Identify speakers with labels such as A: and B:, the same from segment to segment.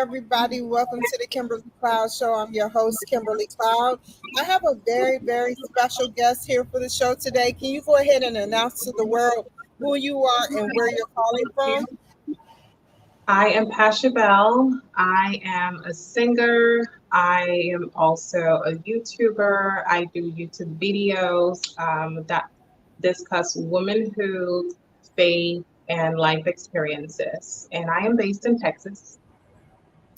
A: everybody. Welcome to the Kimberly Cloud Show. I'm your host, Kimberly Cloud. I have a very, very special guest here for the show today. Can you go ahead and announce to the world who you are and where you're calling from?
B: I am Pashibelle. I am a singer. I am also a YouTuber. I do YouTube videos that discuss womanhood, faith, and life experiences. And I am based in Texas.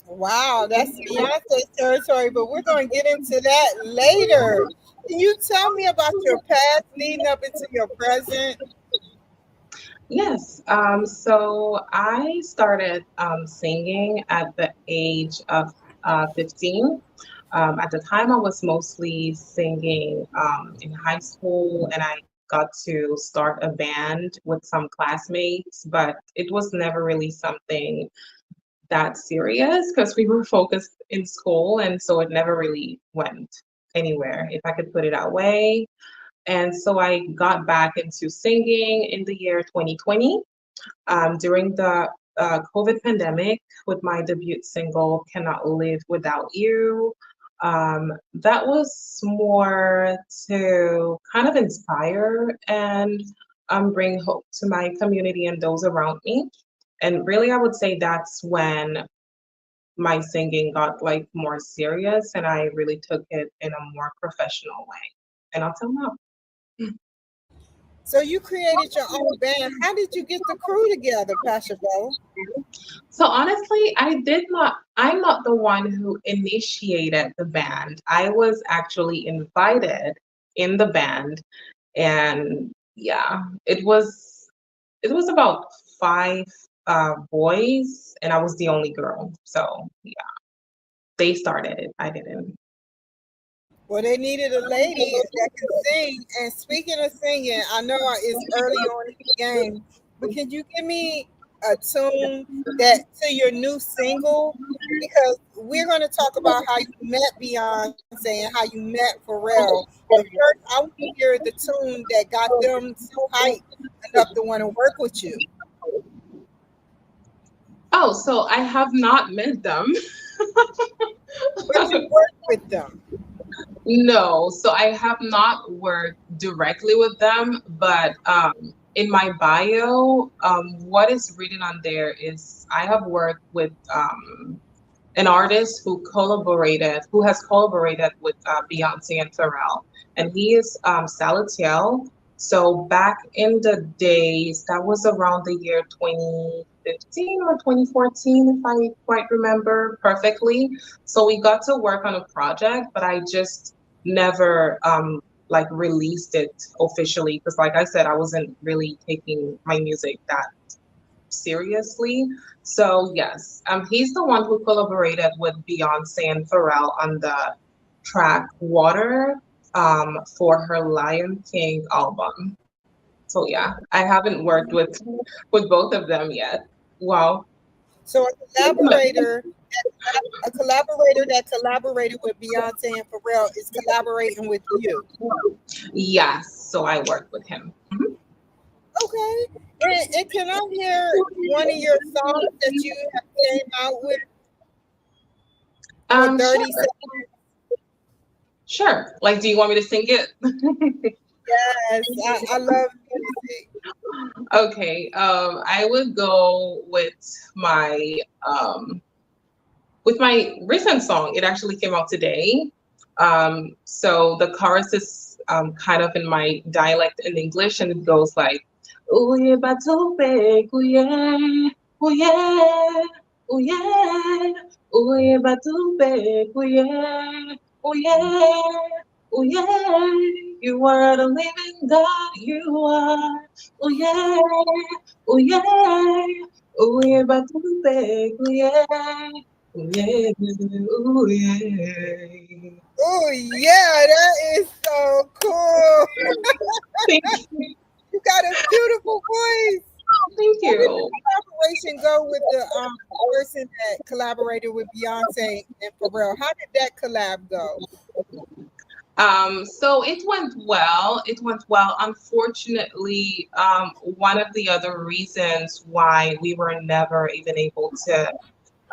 A: Wow, that's Beyonce territory, but we're going to get into that later. Can you tell me about your past leading up into your present?
B: Yes, so I started singing at the age of 15. At the time, I was mostly singing in high school, and I got to start a band with some classmates, but it was never really something that serious because we were focused in school, and so it never really went anywhere, if I could put it that way. And so I got back into singing in the year 2020 during the COVID pandemic with my debut single, Cannot Live Without You. That was more to kind of inspire and bring hope to my community and those around me. And really, I would say that's when my singing got like more serious and I really took it in a more professional way. And I'll tell now.
A: So you created your own band. How did you get the crew together, Pashibelle?
B: So honestly, I'm not the one who initiated the band. I was actually invited in the band and yeah, it was about five boys and I was the only girl. So yeah, they started it. I didn't.
A: Well, they needed a lady that can sing. And speaking of singing, I know it's early on in the game, but can you give me a tune that to your new single? Because we're going to talk about how you met Beyonce and how you met Pharrell. But first, I want to hear the tune that got them so hyped enough to want to work with you.
B: Oh, so I have not met them.
A: But you worked with them.
B: No, so I have not worked directly with them, but in my bio, what is written on there is I have worked with an artist who has collaborated with Beyonce and Pharrell, and he is Salatiel. So back in the days, that was around the year 2015 or 2014, if I quite remember perfectly. So we got to work on a project, but I just never like released it officially because, like I said, I wasn't really taking my music that seriously. So yes, he's the one who collaborated with Beyonce and Pharrell on the track "Water" for her Lion King album. So yeah, I haven't worked with both of them yet. Wow.
A: So a collaborator that collaborated with Beyonce and Pharrell is collaborating with you.
B: Yes, so I work with him.
A: Okay. And can I hear one of your songs that you have came out with for 30
B: Sure,
A: seconds?
B: sure. Like, do you want me to sing it?
A: Yes, I love music.
B: Okay, I would go with my recent song. It actually came out today. So the chorus is kind of in my dialect in English, and it goes like, "Ooh yeah, batope, ooh yeah, ooh yeah, ooh yeah, ooh yeah, batope, ooh yeah, ooh yeah, ooh yeah. You are the living God, you are. Ooh yeah, ooh yeah, ooh yeah, batope, ooh yeah." Yeah, ooh, yeah.
A: Oh yeah, that is so cool.
B: Thank you.
A: You got a beautiful voice.
B: Thank
A: How did
B: you.
A: the collaboration go with the person that collaborated with Beyonce and Pharrell? How did that collab go?
B: So it went well. It went well. Unfortunately, one of the other reasons why we were never even able to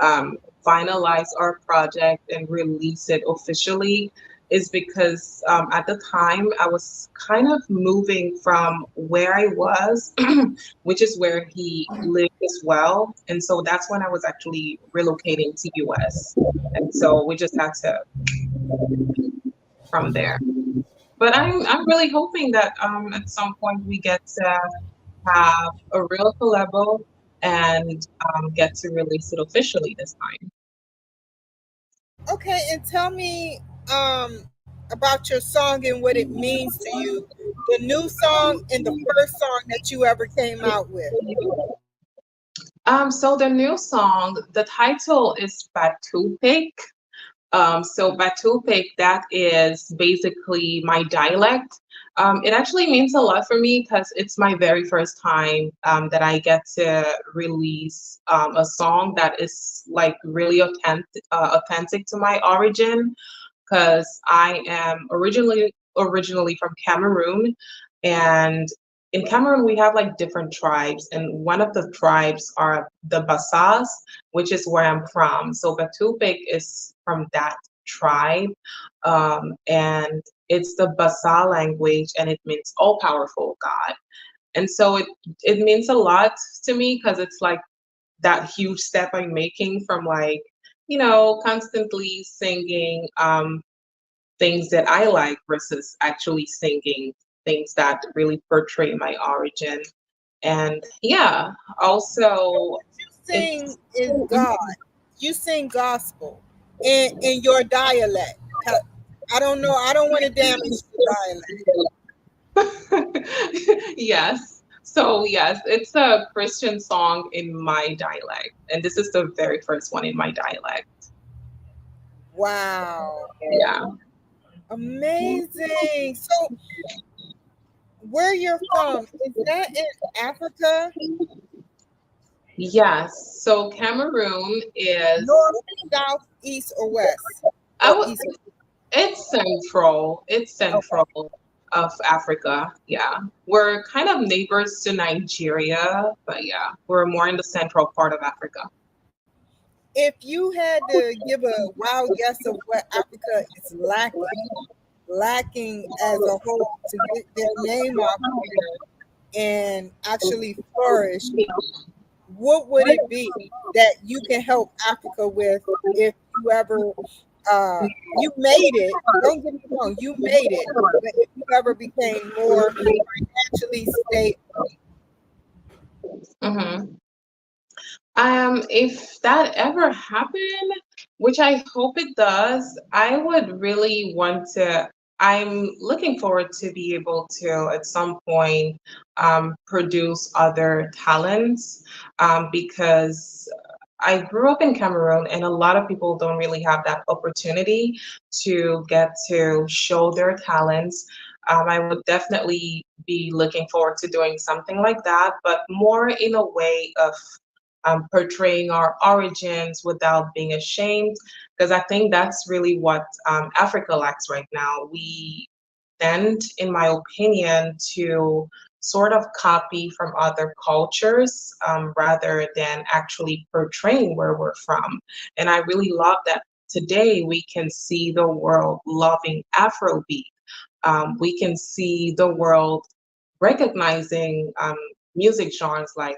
B: finalize our project and release it officially is because at the time I was kind of moving from where I was, which is where he lived as well. And so that's when I was actually relocating to US. And so we just had to from there. But I'm really hoping that at some point we get to have a real collabo and get to release it officially this time.
A: Okay, and tell me about your song and what it means to you. The new song and the first song that you ever came out with.
B: So the new song, the title is Batupik. So Batupik, that is basically my dialect. It actually means a lot for me because it's my very first time that I get to release a song that is like really authentic to my origin. Because I am originally from Cameroon, and in Cameroon we have like different tribes, and one of the tribes are the Basas, which is where I'm from. So Batupik is from that tribe, and it's the Basa language, and it means all powerful God. And so it means a lot to me because it's like that huge step I'm making from like, constantly singing things that I like versus actually singing things that really portray my origin. And yeah, also
A: You sing
B: it's
A: is God. You sing gospel in your dialect. I don't know. I don't want to damage the dialect.
B: yes. So yes, it's a Christian song in my dialect, and this is the very first one in my dialect.
A: Wow.
B: Yeah.
A: Amazing. So where you're from, is that in Africa?
B: Yes. So Cameroon is
A: North, south, east, or west?
B: I
A: Or
B: would
A: east?
B: it's central. It's
A: Okay.
B: central of Africa. Yeah. We're kind of neighbors to Nigeria, but yeah, we're more in the central part of Africa.
A: If you had to give a wild guess of what Africa is lacking as a whole to get their name out there and actually flourish, what would it be that you can help Africa with if you ever you made it? Don't get me wrong, you made it, but if you ever became more financially stable,
B: hmm if that ever happened, which I hope it does, I would really want to. I'm looking forward to be able to at some point produce other talents because I grew up in Cameroon and a lot of people don't really have that opportunity to get to show their talents. I would definitely be looking forward to doing something like that, but more in a way of portraying our origins without being ashamed, because I think that's really what Africa lacks right now. We tend, in my opinion, to sort of copy from other cultures rather than actually portraying where we're from. And I really love that today we can see the world loving Afrobeat. We can see the world recognizing music genres like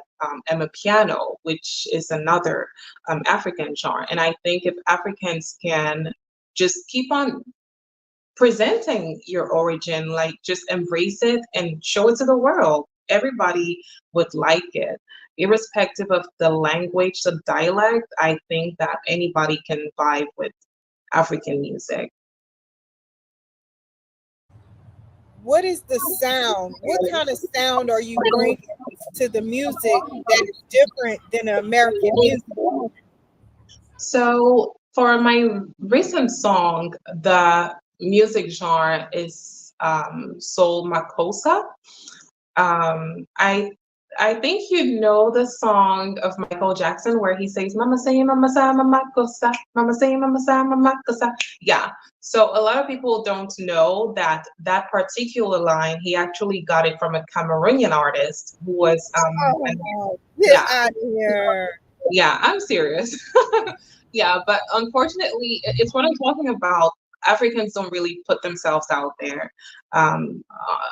B: piano, which is another African genre. And I think if Africans can just keep on presenting your origin, like just embrace it and show it to the world, everybody would like it. Irrespective of the language, the dialect, I think that anybody can vibe with African music.
A: what is the sound? What kind of sound are you bringing to the music that is different than American music?
B: So for my recent song, the music genre is soul makossa. I think you know the song of Michael Jackson where he says "Mama say Mama sa Mama kosa, Mama say Mama sa Mama kosa." Yeah. So a lot of people don't know that that particular line he actually got it from a Cameroonian artist who was
A: Oh, get
B: yeah.
A: out of here.
B: Yeah, I'm serious. Yeah, but unfortunately, it's what I'm talking about. Africans don't really put themselves out there.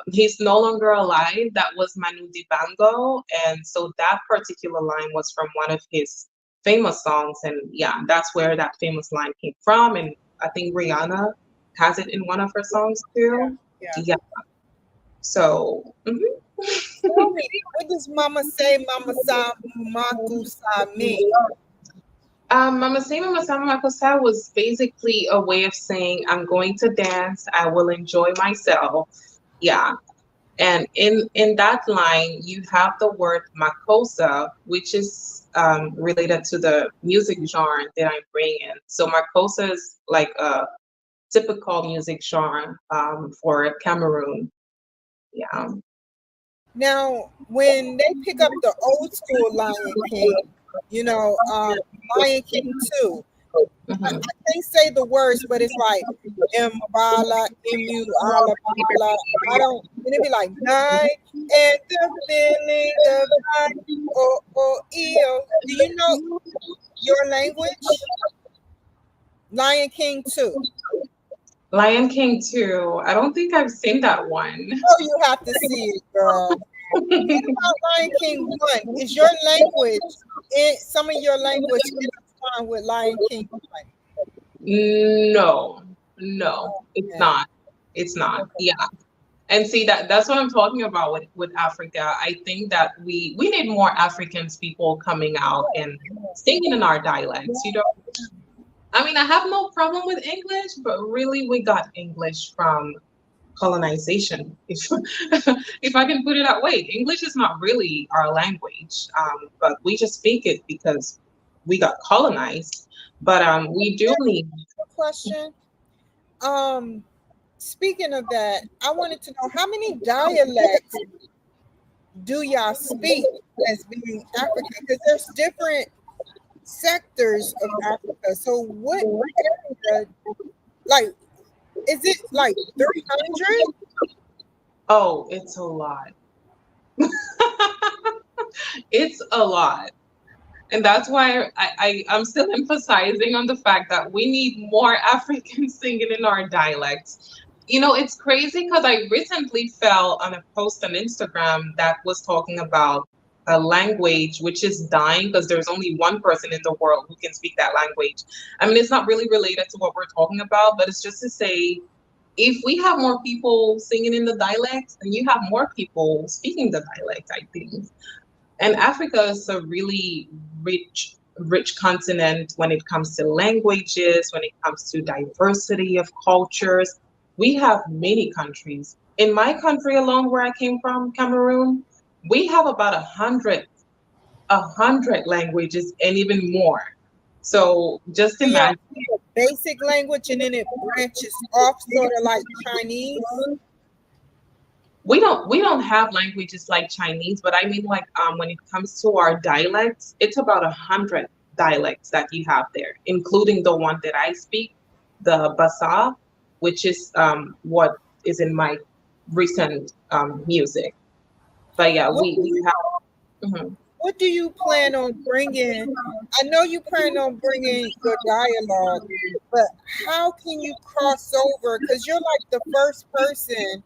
B: He's no longer alive. That was Manu Dibango, and so that particular line was from one of his famous songs, and yeah, that's where that famous line came from. And I think Rihanna has it in one of her songs too.
A: Yeah.
B: Yeah. So,
A: Tell me, what does Mama say, Mama Sa Maku Sa mean?
B: Mama Say Mama Sama Makosa was basically a way of saying, I'm going to dance, I will enjoy myself. Yeah. And in that line, you have the word makosa, which is related to the music genre that I'm bringing. So makosa is like a typical music genre for Cameroon. Yeah.
A: Now, when they pick up the old school Lion King, you know, Lion King 2, I
B: Mhm.
A: can't say the words, but it's like Mbala, Emu, Ala, Bala. I don't, and it be like night and the feeling of night, oh, eo. Do you know your language? Lion King 2.
B: Lion King 2. I don't think I've seen that one.
A: Oh, you have to see it, girl. What about Lion King 1? Is your language, some of your language intertwined with Lion King 1?
B: No, no, it's
A: Okay.
B: not. It's not.
A: Okay.
B: Yeah. And see that's what I'm talking about with Africa. I think that we need more Africans people coming out and singing in our dialects, you know. I mean, I have no problem with English, but really we got English from colonization. If if I can put it that way. English is not really our language. But we just speak it because we got colonized. But we do need.
A: Question. Um, Speaking of that, I wanted to know how many dialects do y'all speak as being African? Because there's different sectors of Africa. So what area, like, is it like 300?
B: Oh, it's a lot. It's a lot. And that's why I'm still emphasizing on the fact that we need more Africans singing in our dialects. You know, it's crazy because I recently fell on a post on Instagram that was talking about a language which is dying because there's only one person in the world who can speak that language. I mean, it's not really related to what we're talking about, but it's just to say if we have more people singing in the dialects, then you have more people speaking the dialect, I think. And Africa is a really rich continent when it comes to languages, when it comes to diversity of cultures. We have many countries. In my country alone, where I came from, Cameroon, we have about a hundred languages and even more. So just
A: Do y'all
B: imagine.
A: speak a basic language and then it branches off, sort of like Chinese?
B: We don't have languages like Chinese, but I mean like when it comes to our dialects, it's about 100 dialects that you have there, including the one that I speak, the Basa, which is what is in my recent music. But yeah,
A: What do
B: we
A: you
B: have. Mhm.
A: what do you plan on bringing? I know you plan on bringing your dialogue, but how can you cross over? Because you're like the first person,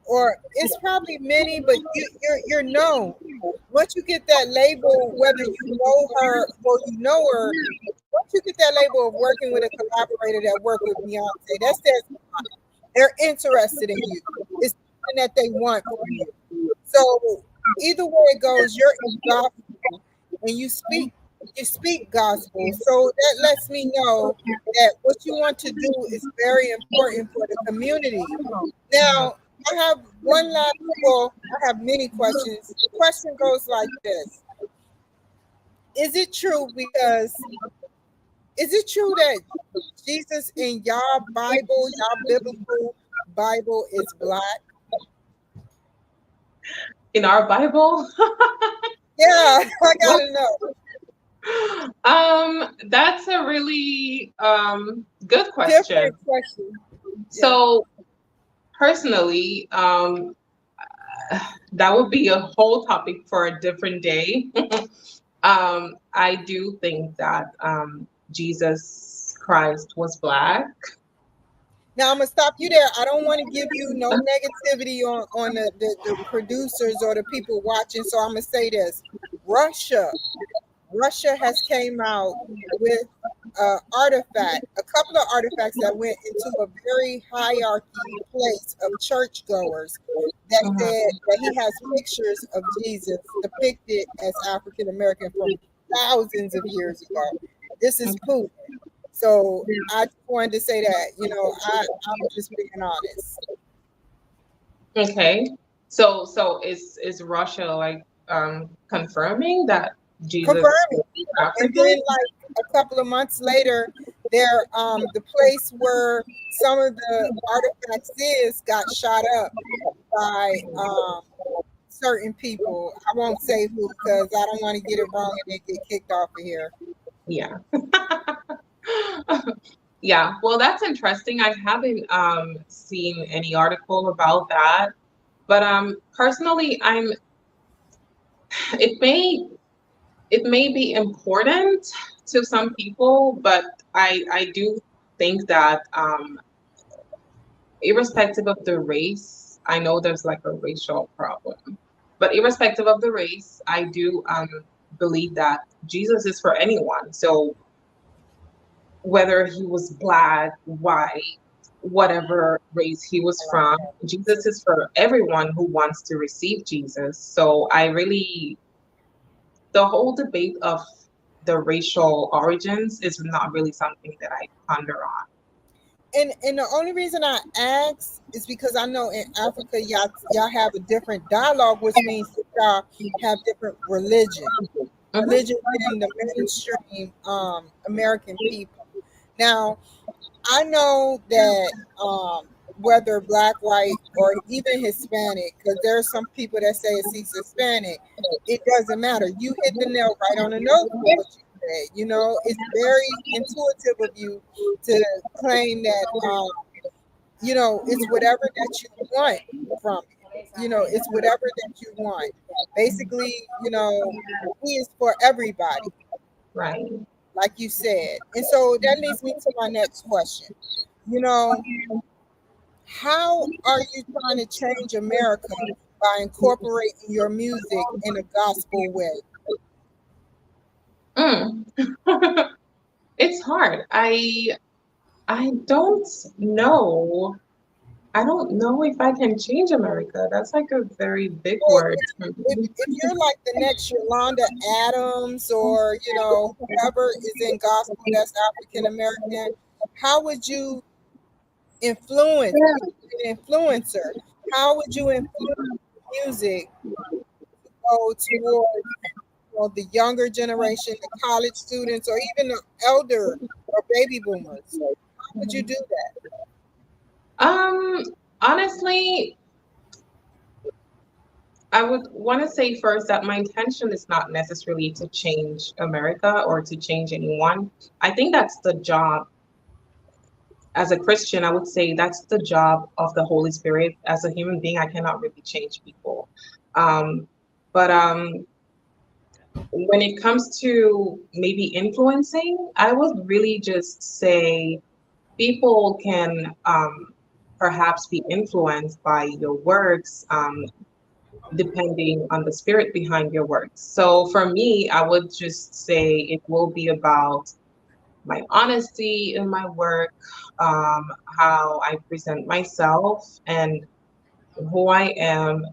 A: or it's probably many, but you're known. Once you get that label, whether you know her or you know her, once you get that label of working with a collaborator that worked with Beyonce, that says they're interested in you. It's something that they want from you. So either way it goes, you're in gospel and you speak gospel. So that lets me know that what you want to do is very important for the community. Now, I have one last, well, I have many questions. The question goes like this. Is it true because is it true that Jesus in y'all Bible, y'all biblical Bible is black?
B: In our Bible.
A: Yeah, I gotta know.
B: That's a really good question.
A: Different question. Yeah.
B: So personally, that would be a whole topic for a different day. I do think that Jesus Christ was black.
A: Now I'm gonna stop you there. I don't want to give you no negativity on the producers or the people watching. So I'm gonna say this: Russia, Russia has came out with artifact, a couple of artifacts that went into a very hierarchy place of churchgoers that
B: Mhm.
A: said that he has pictures of Jesus depicted as African American from thousands of years ago. This is Putin. So I just wanted to say that, I'm just being honest.
B: Okay. So is Russia like confirming that Jesus
A: Confirming.
B: is
A: And then
B: African?
A: like a couple of months later, there the place where some of the artifacts is got shot up by certain people. I won't say who because I don't want to get it wrong and then get kicked off of here.
B: Yeah. Yeah. Well, that's interesting. I haven't seen any article about that. But personally, it may it may be important to some people, but I do think that irrespective of the race, I know there's like a racial problem, but irrespective of the race, I do believe that Jesus is for anyone. So whether he was black, white, whatever race he was from, Jesus is for everyone who wants to receive Jesus. So I really, the whole debate of the racial origins is not really something that I ponder on.
A: And the only reason I ask is because I know in Africa y'all have a different dialogue, which means that y'all have different
B: Hmm.
A: religion than the mainstream American people. Now I know that whether black, white, or even Hispanic, because there are some people that say it's he's Hispanic, it doesn't matter. You hit the nail right on the nose with what you said. It's very intuitive of you to claim that it's whatever that you want from it. It's whatever that you want. Basically, he is for everybody,
B: Right.
A: like you said. And so that leads me to my next question. You know, how are you trying to change America by incorporating your music in a gospel way?
B: Mm. It's hard. I don't know. I don't know if I can change America. That's like a very big
A: Well,
B: word.
A: if you're like the next Yolanda Adams or, whoever is in gospel that's African American, how would you influence, being an influencer? How would you influence music to go toward the younger generation, the college students, or even the elder or baby boomers? How would you do that?
B: Um, Honestly, I would want to say first that my intention is not necessarily to change America or to change anyone. I think that's the job as a Christian. I would say that's the job of the Holy Spirit. As a human being, I cannot really change people. Um, but when it comes to maybe influencing, I would really just say people can perhaps be influenced by your works, depending on the spirit behind your works. So for me, I would just say it will be about my honesty in my work, how I present myself, and who I am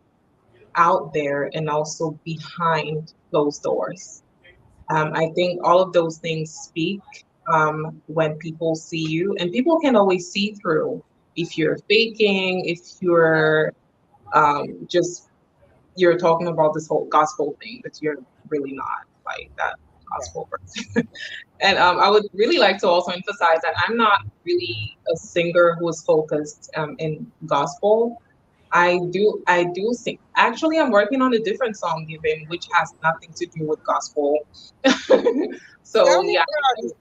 B: out there and also behind closed doors. I think all of those things speak when people see you, and people can always see through if you're faking, if you're just you're talking about this whole gospel thing, but you're really not like that
A: Right.
B: gospel person. And I would really like to also emphasize that I'm not really a singer who is focused in gospel. I do sing. Actually, I'm working on a different song even, which has nothing to do with gospel.
A: Tell
B: So
A: me
B: yeah,
A: about it.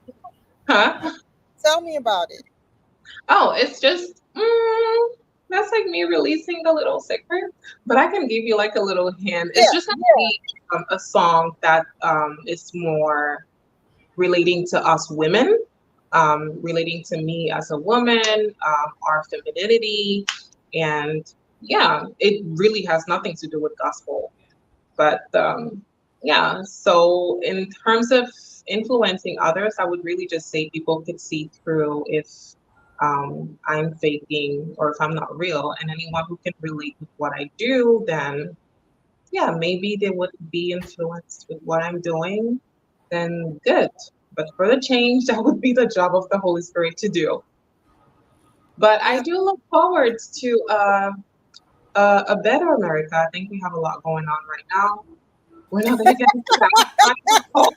B: huh?
A: Tell me about it.
B: Oh, it's just that's like me releasing a little secret, but I can give you like a little hint. It's
A: Yeah,
B: just gonna
A: yeah.
B: be. a song that is more relating to us women, relating to me as a woman, our femininity, and yeah, it really has nothing to do with gospel. But yeah, so in terms of influencing others, I would really just say people could see through if I'm faking or if I'm not real, and anyone who can relate with what I do, then yeah, maybe they would be influenced with what I'm doing, then good. But for the change, that would be the job of the Holy Spirit to do. But I
A: Yeah.
B: do look forward to a better America. I think we have a lot going on right now. We're not going to get into that.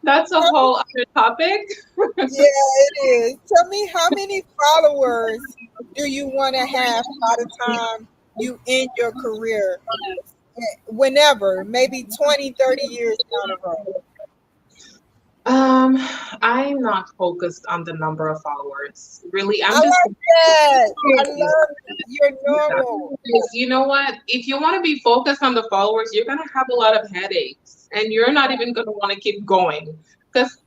B: That's a whole other topic.
A: Yeah, it is. Tell me, how many followers do you want to have by the time you end your career? Whenever, maybe 20, 30 years down the road.
B: Um, I'm not focused on the number of followers. Really,
A: I
B: I'm just
A: like that. I love it. You're normal.
B: because you know what? If you want to be focused on the followers, you're gonna have a lot of headaches, and you're not even gonna want to keep going. Because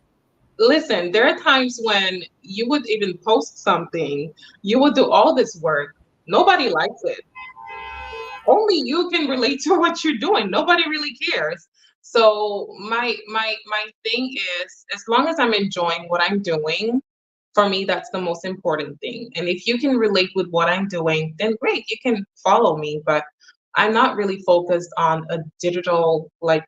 B: listen, there are times when you would even post something, you would do all this work, nobody likes it. Only you can relate to what you're doing. Nobody really cares. So my thing is, as long as I'm enjoying what I'm doing, for me that's the most important thing. And if you can relate with what I'm doing, then great, you can follow me. But I'm not really focused on a digital like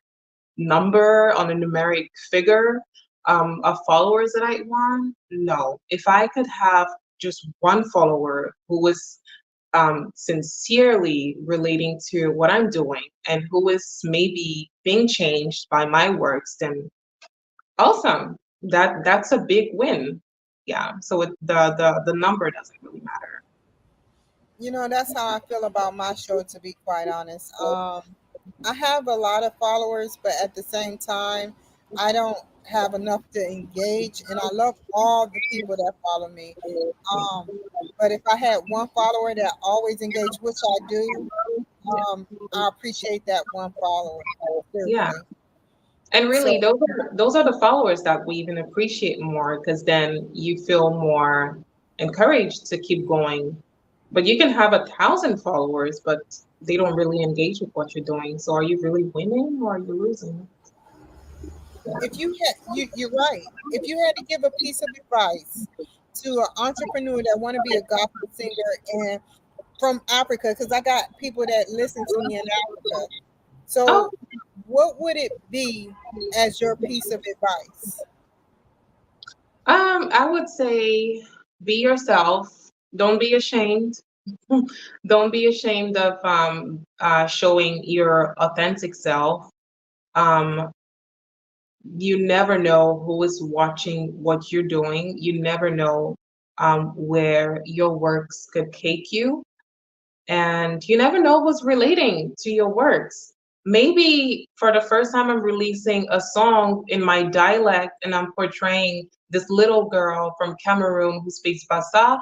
B: number, on a numeric figure of followers that I want. No. If I could have just one follower who was sincerely relating to what I'm doing and who is maybe being changed by my works, then awesome. That's a big win. Yeah. So the number doesn't really matter.
A: That's how I feel about my show, to be quite honest. I have a lot of followers, but at the same time, I don't have enough to engage, and I love all the people that follow me. Um, but if I had one follower that always engaged, which I do, I appreciate that one follower.
B: Yeah.
A: Seriously.
B: And really,
A: So
B: those are the followers that we even appreciate more because then you feel more encouraged to keep going. But you can have 1,000 followers, but they don't really engage with what you're doing. So are you really winning or are you losing?
A: if you had you're right. If you had to give a piece of advice to an entrepreneur that want to be a gospel singer and from Africa, because I got people that listen to me in Africa.
B: Oh,
A: So what would it be as your piece of advice?
B: I would say be yourself. Don't be ashamed. Don't be ashamed of showing your authentic self. Um, you never know who is watching what you're doing. You never know where your works could take you. And you never know who's relating to your works. Maybe for the first time, I'm releasing a song in my dialect and I'm portraying this little girl from Cameroon who speaks Bassa.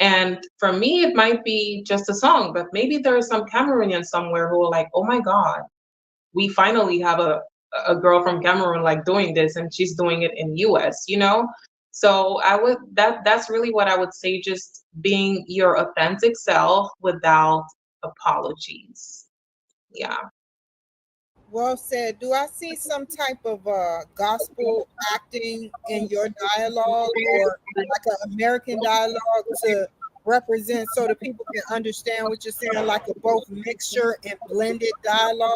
B: And for me, it might be just a song, but maybe there is some Cameroonian somewhere who are like, oh my God, we finally have a girl from Cameroon like doing this and she's doing it in US. So that's really what I would say, just being your authentic self without apologies. Yeah.
A: Well said. Do I see some type of gospel acting in your dialogue, or like an American dialogue to represent so that people can understand what you're saying, like a both mixture and blended dialogue?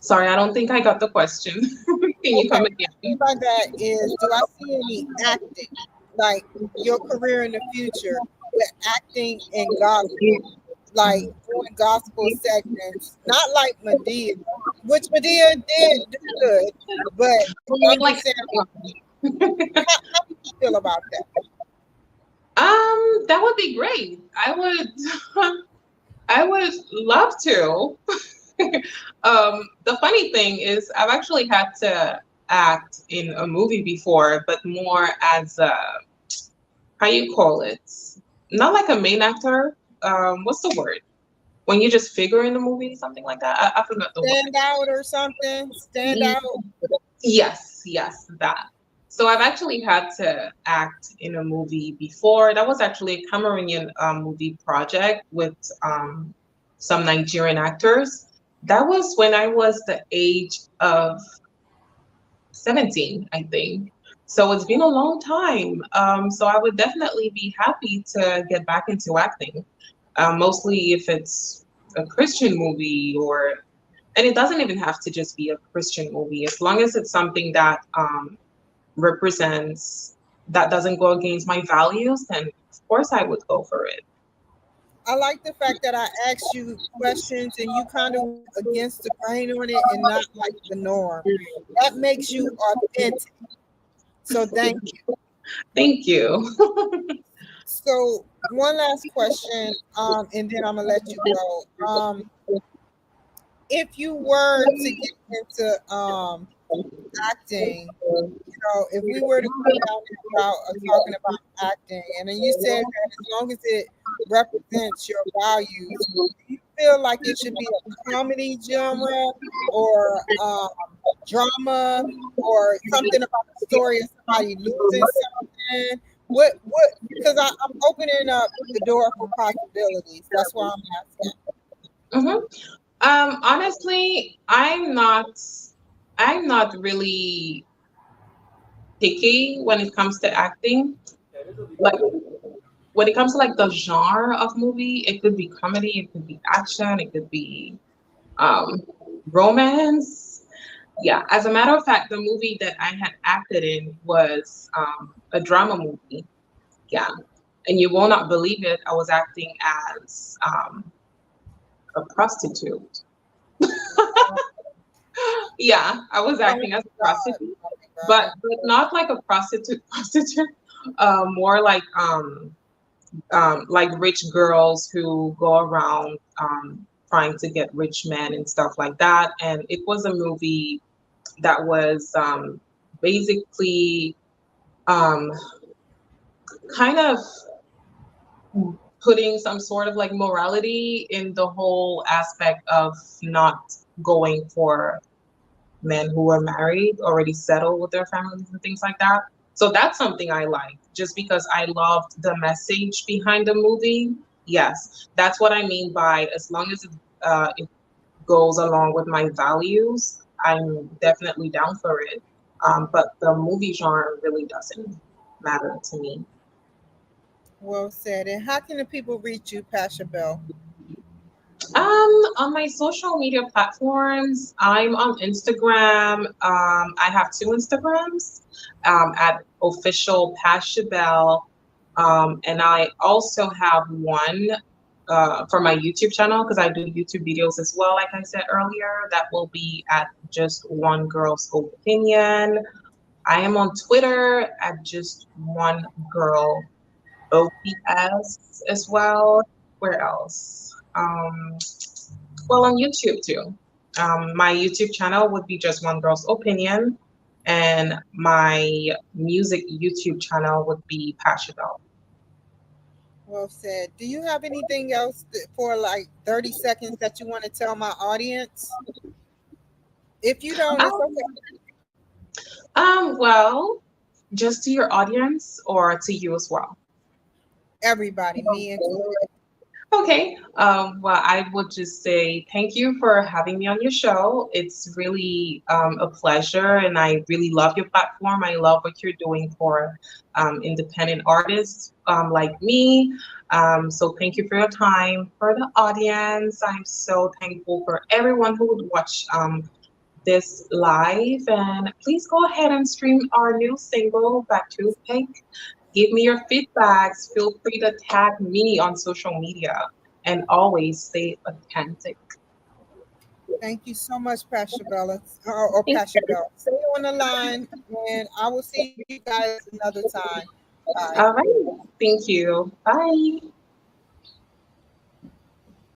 B: Sorry, I don't think I got the question. Can you
A: Okay.
B: come
A: What I mean
B: again?
A: by that is, do I see any acting, like your career in the future with acting and gospel, like doing gospel segments, not like Medea, which Medea did do good, but
B: You mean
A: I'm
B: like
A: just saying, how do you feel about that?
B: that would be great. I would I would love to. The funny thing is, I've actually had to act in a movie before, but more as a, how you call it? Not like a main actor. What's the word? when you just figure in the movie, something like that. I forgot the word.
A: Stand out or something? Stand
B: Mm,
A: out?
B: yes, that. So I've actually had to act in a movie before. That was actually a Cameroonian movie project with some Nigerian actors. That was when I was the age of 17, I think. So it's been a long time. So I would definitely be happy to get back into acting, mostly if it's a Christian movie and it doesn't even have to just be a Christian movie, as long as it's something that represents, that doesn't go against my values, then of course I would go for it.
A: I like the fact that I asked you questions and you kind of went against the grain on it and not like the norm. That makes you authentic. So thank you.
B: Thank you.
A: So one last question, and then I'm gonna let you go. If you were to get into acting, if we were to go down this route of talking about acting, and then you said that as long as it represents your values, do you feel like it should be a comedy genre or drama or something about the story of somebody losing something? What? Because I'm opening up the door for possibilities. That's why I'm asking.
B: hmm Honestly, I'm not really picky when it comes to acting. Like when it comes to like the genre of movie, it could be comedy, it could be action, it could be um, romance. Yeah, as a matter of fact, the movie that I had acted in was a drama movie. Yeah, and you will not believe it. I was acting as a prostitute. Yeah, I was
A: Oh my
B: acting as a
A: God.
B: prostitute,
A: Oh my
B: but not like a prostitute prostitute. More like rich girls who go around trying to get rich men and stuff like that. And it was a movie that was basically um, kind of putting some sort of like morality in the whole aspect of not going for men who are married, already settled with their families and things like that. So that's something I like, just because I loved the message behind the movie. Yes, that's what I mean by as long as it goes along with my values, I'm definitely down for it. But the movie genre really doesn't matter to me.
A: Well said. And how can the people reach you, Pashibelle?
B: On my social media platforms, I'm on Instagram. I have two Instagrams, at official Pashibelle. And I also have one for my YouTube channel because I do YouTube videos as well, like I said earlier. That will be at just one girl's opinion. I am on Twitter at just one girl OPS as well. Where else? Well, on YouTube too. My YouTube channel would be just one girl's opinion, and my music YouTube channel would be Pashibelle.
A: Well said. Do you have anything else for like 30 seconds that you want to tell my audience? If you don't, it's
B: Um,
A: okay.
B: well, just to your audience or to you as well.
A: Everybody, me included.
B: Okay. Well, I would just say thank you for having me on your show. It's really a pleasure, and I really love your platform. I love what you're doing for independent artists like me. So thank you for your time. For the audience, I'm so thankful for everyone who would watch this live. And please go ahead and stream our new single, Back to Pink. Give me your feedbacks. Feel free to tag me on social media and always stay authentic.
A: Thank you so much, Pashibella or Pashibelle. Stay on the line, and I will see you guys another time. Bye.
B: All right. Thank you. Bye.